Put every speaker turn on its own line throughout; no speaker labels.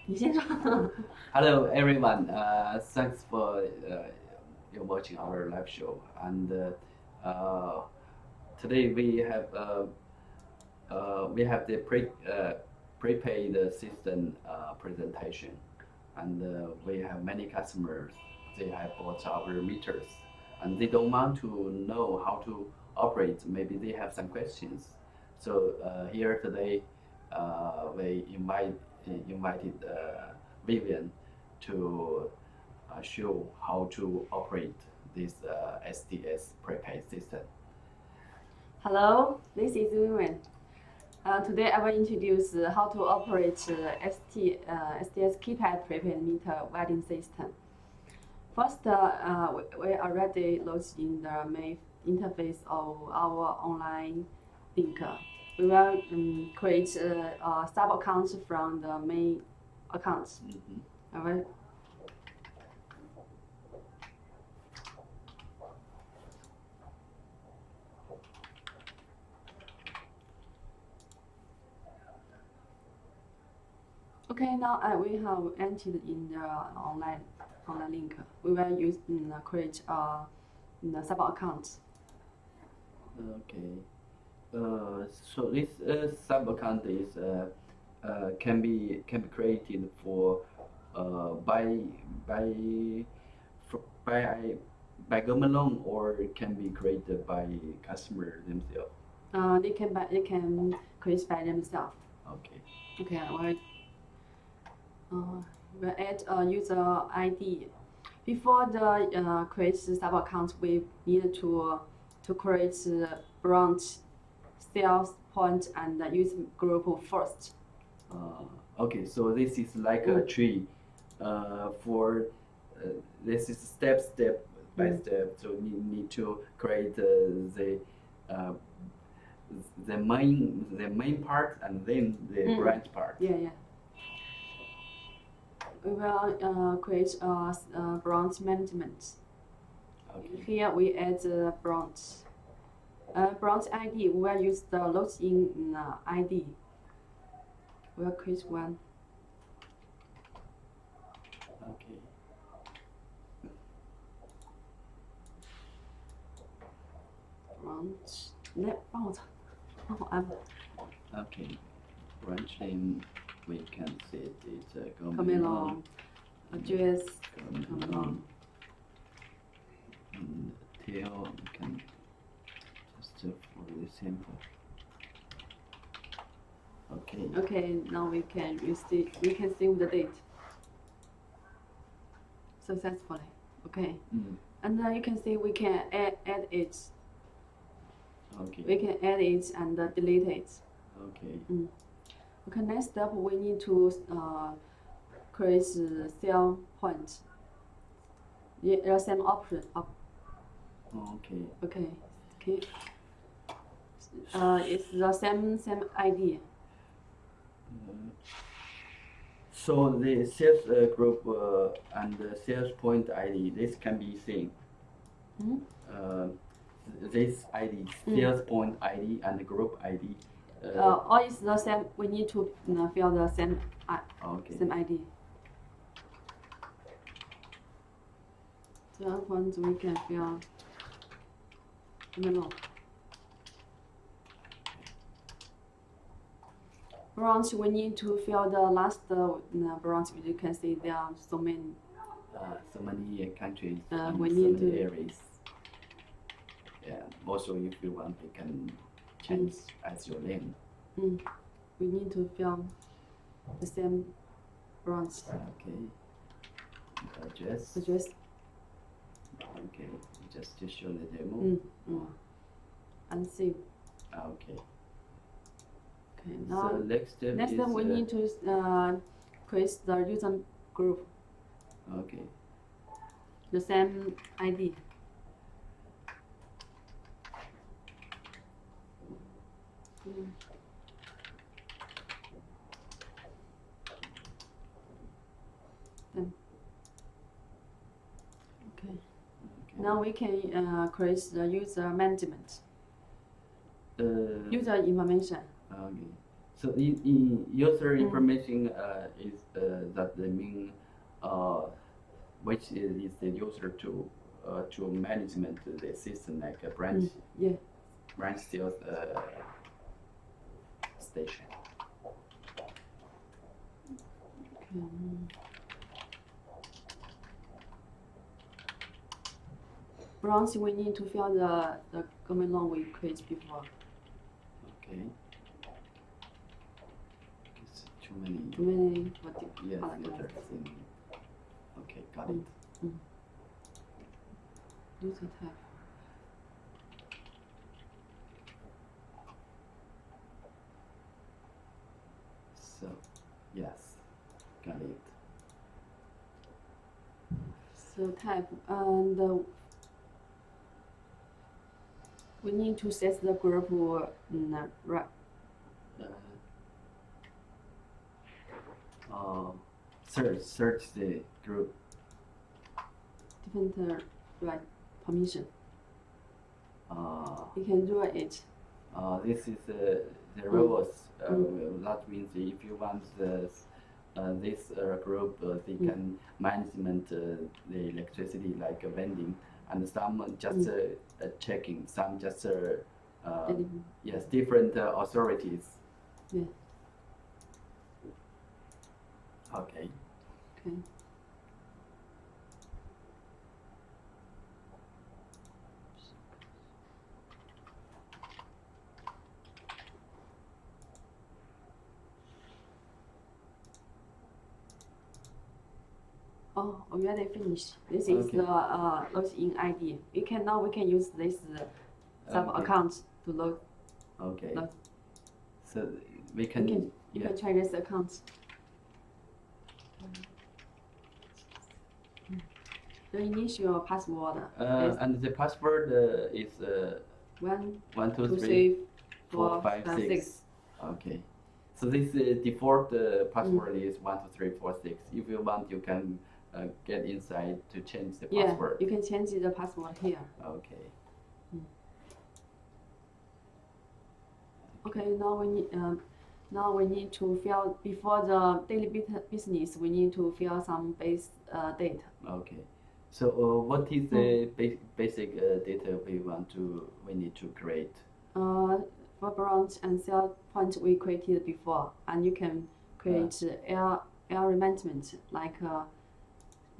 你先说。
Hello everyone. Thanks for you watching our live show. And today we have the prepaid system presentation, and we have many customers. They have bought our meters, and they don't want to know how to operate. Maybe they have some questions. So here today, we invited Vivian to show how to operate this SDS prepaid system.
Hello, this is Vivian. Today I will introduce how to operate SDS keypad prepaid meter welding system. First, we already logged in the main interface of our online link. We will create a sub account from the main account. I will Okay, now we have entered in the online link. We will use create a sub account.
Okay. So this sub account is can be created for by by by government loan, or it can be created by customer themselves.
They can create by themselves.
Okay.
Okay, we'll add a user ID. Before the create the sub account, we need to create branch, sales point, and user group first.
Okay, so this is like a tree. For this is step by step. So you need to create uh, the main part, and then the branch part.
Yeah. We will create a branch management.
Okay.
Here we add the branch. Branch ID, we will use the login ID. We'll create one.
Okay.
Branch. 你来帮我按。
Okay. Branch name we can set it
Comelon. Address.
Comelon. And tail we can just for the sample. Okay.
Okay, now we can save the date successfully. Okay. And you can see we can add it.
Okay.
We can add it and delete it.
Okay.
Okay, next step we need to create the sale point. The same option.
Okay.
Okay. It's the same idea.
So the sales group and the sales point ID, this can be seen. This ID, sales point ID and the group ID.
All is the same. We need to fill the same same ID. The other ones we can fill below. Branch, we need to fill the last branch. You can see there are so many.
So many countries,
we
so
need
many areas. Yeah. Also, if you want, you can change as your name.
We need to fill the same branch.
Okay. Address. Okay. Just to show the demo.
And save.
Okay.
Okay. Now
so next step
we need to create the user group.
Okay.
The same ID. Okay. Now we can create the user management. User information.
Okay. So in user information is that the mean which is the user to management the system like a branch
Yeah.
branch sales station.
Bronze, we need to fill the government loan we created before.
Okay. It's too many.
Too many what
Yes,
other
letters
classes.
in. Okay, got it.
User type.
So, yes, got it.
So type and we need to set the group right.
Search the group.
Different right permission.
Uh,
You can do it.
This is the robots. That means if you want this group, they can management the electricity like vending, and some just checking, some just yes, different authorities.
Yeah.
Okay.
Okay. Oh, already finished. This is
Okay.
the login ID. We can use this sub
Okay.
account to log.
Okay.
Log.
So we can.
You
Yeah.
can try this account. The initial password is
And the password is
1,
1, 2,
2,
3,
3,
4,
4,
5,
5,
6.
6.
Okay. So this default password is 1, 2, 3, 4, 6. If you want, you can get inside to change the
Yeah,
password.
you can change the password here.
Okay.
Okay, now we need to fill before the daily business. We need to fill some base data.
Okay. So what is the basic data we need to create?
For branch and sell point we created before, and you can create area management like the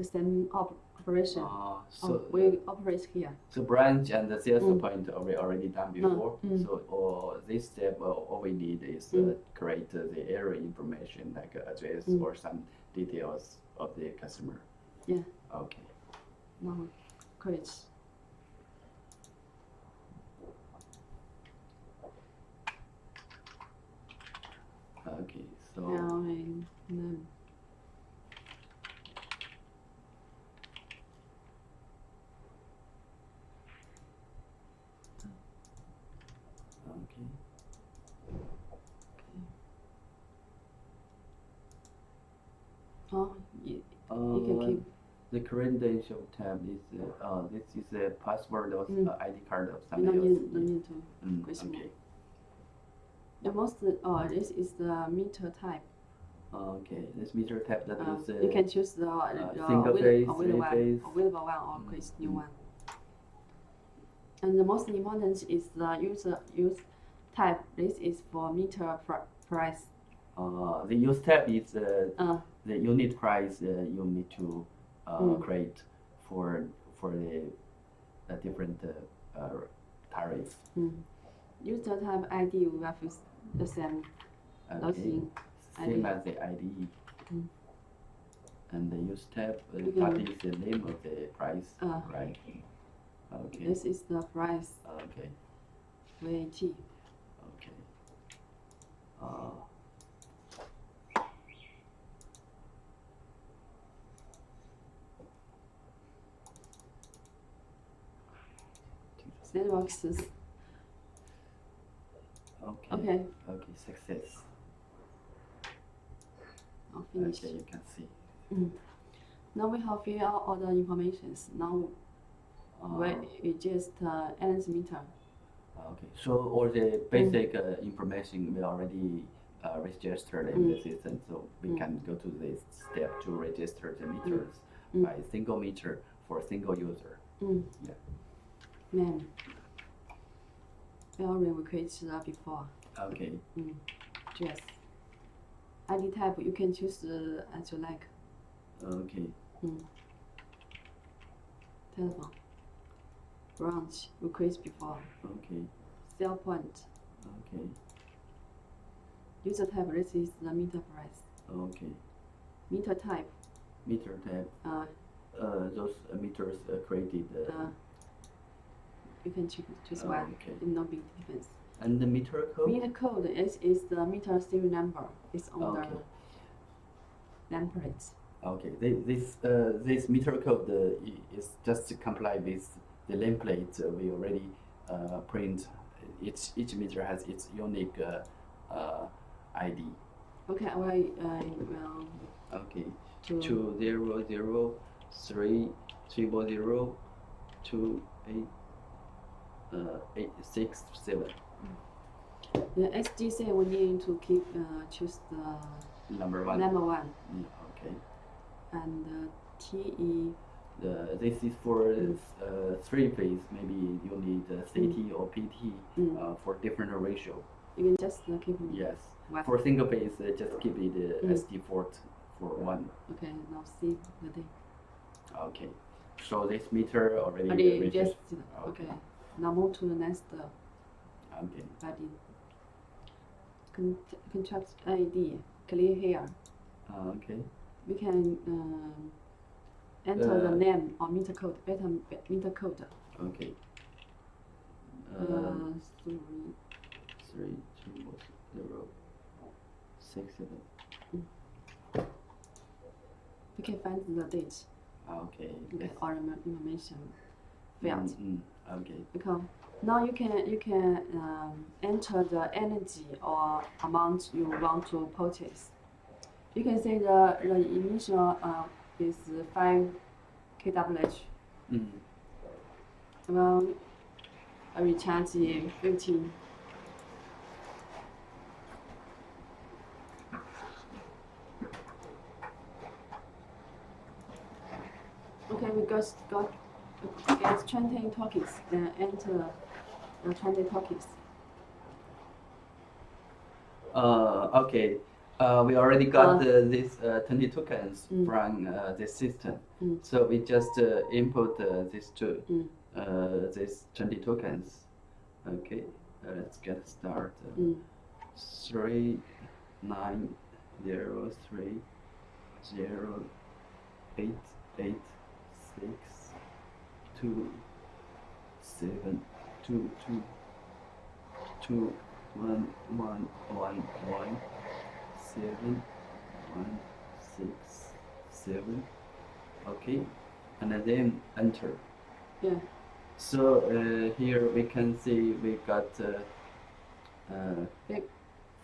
same operation. We operate here.
So branch and the sales point we already done before.
Mm.
So this step, all we need is create the area information like address or some details of the customer.
Yeah.
Okay.
Now create.
Okay. So.
Name.
Okay.
Oh, you can keep.
The credential tab is this is a password or ID card of
You
somebody
don't
else.
need to create more.
Okay.
The most this is the meter type.
Okay, this meter tab that is
You can choose the
single phase,
available
three phase.
one or create new one. And the most important is the use type. This is for meter price.
The use tab is the unit price you need to create for the different tariffs.
User type ID we have the same.
Okay. Same as the ID. And the use tab that is the name of the price, right? Okay.
This is the price.
Okay.
VAT.
Okay.
Networks.
Okay. Okay. Success.
I'll finish.
Okay, you can see.
Now we have filled out all the informations. Now we just energy meter.
Okay, so all the basic information we already registered in the system, so we can go to this step to register the meters by single meter for single user. Yeah.
Man, we already created before.
Okay.
Yes. ID type you can choose as you like.
Okay.
Telephone. Branch we created before.
Okay.
Sell point.
Okay.
User type, this is the meter price.
Okay.
Meter type.
Meter type. Those meters created.
You can choose one.
Okay.
No big difference.
And the meter code?
Meter code is the meter serial number. It's on
Okay.
the nameplate.
Okay. This meter code is just to comply with the nameplate we already print. Each meter has its unique ID.
Okay, I will.
Okay.
To
200-340-2867.
The SDC we need to choose the
Number one. Yeah, okay.
And TE.
This is for 3-phase. Maybe you need CT or PT for different ratio.
You can just keep it.
Yes.
One.
For single phase, just keep it SD port for one.
Okay, now see the thing.
Okay. So this meter already
Just
registered.
okay. Now move to the next
Okay.
body. Contract ID clear here.
Okay.
We can enter the name or meter code. Better meter code.
Okay. 32067.
We can find the date.
Okay.
Okay, or information field.
Okay.
Because now you can enter the energy or amount you want to purchase. You can say the initial is 5 kWh. Well, I recharge 15. Okay, we get 20 tokens. Then enter the 20 tokens.
Okay. We already got these 20 tokens from this system. So we just input these 20 tokens. Okay, let's get started. 3906826721117167. Okay, and then enter.
Yeah.
So here we can see we got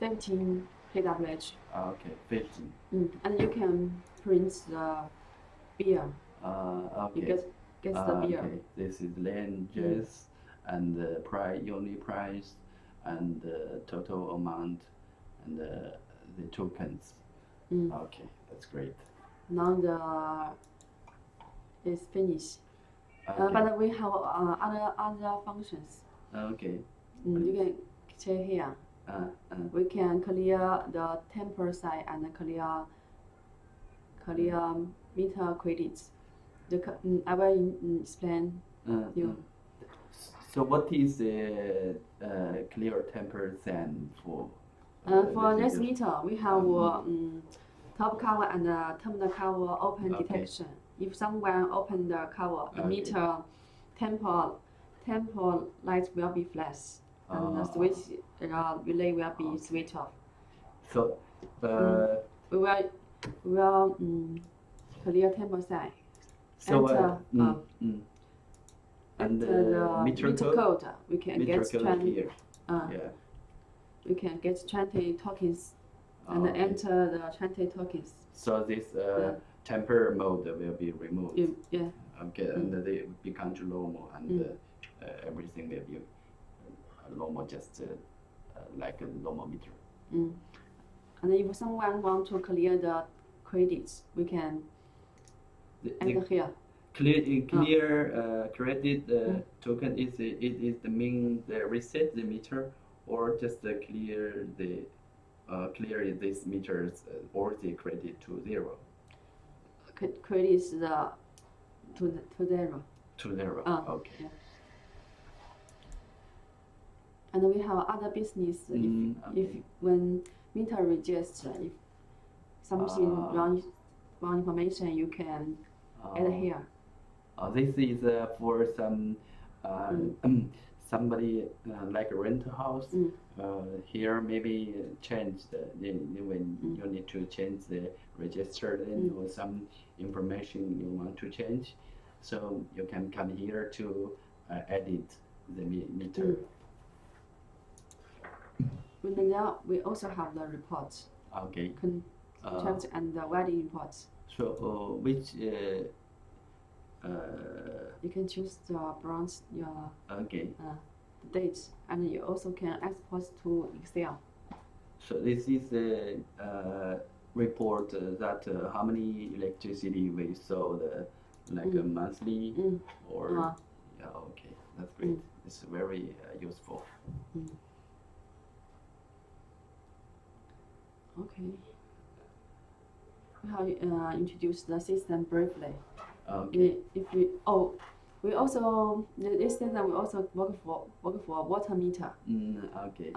15 kWh.
okay, 15.
And you can print the beer.
Okay.
You get the beer.
Okay. This is ranges and the price, unit price, and the total amount, and the tokens. Okay, that's great.
Now is finished.
Okay.
But we have other functions.
Okay.
You can check here. We can clear the temper side and clear meter credits. I will explain you.
So what is the clear temper then for?
For this meter, we have top cover and terminal cover open detection. If someone open the cover, the meter temper light will be flash, and the switch relay will be switched off.
So
we will clear temper side.
So
enter the meter code. We can get 20.
Here.
We can get 20 tokens and enter the 20 tokens.
So this temper mode will be removed.
Yeah.
Okay, and they become to normal, and everything will be normal, just like a normal meter.
And if someone want to clear the credits, we can enter here.
Clear credit token is the mean the reset the meter or just clear the clear this meters or the credit to zero.
Credit is the to zero.
To zero. Okay.
Yeah. And we have other business if when meter rejects if something wrong information you can add here.
This is for some somebody like a rental house. Here maybe change when you need to change the register or some information you want to change, so you can come here to edit the meter.
And now we also have the reports.
Okay.
Contract and the wedding reports.
So which
you can choose the branch, your
okay.
The dates, and you also can export to Excel.
So this is the report that how many electricity we sold, like monthly or yeah. Okay, that's great. It's very useful.
Okay. We have introduced the system briefly.
Okay.
We also this system we also work for water meter.
Okay.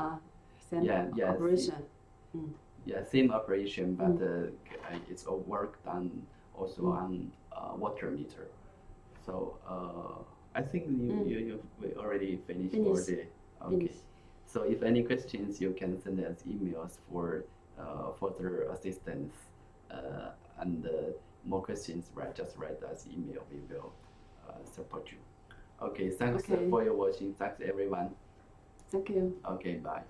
Same operation.
Yeah, same operation, but it's all work done also on water meter. So I think we already finished for the okay. So if any questions, you can send us emails for further assistance and more questions. Just write us email. We will support you. Okay, thanks for your watching. Thanks everyone.
Thank you.
Okay, bye.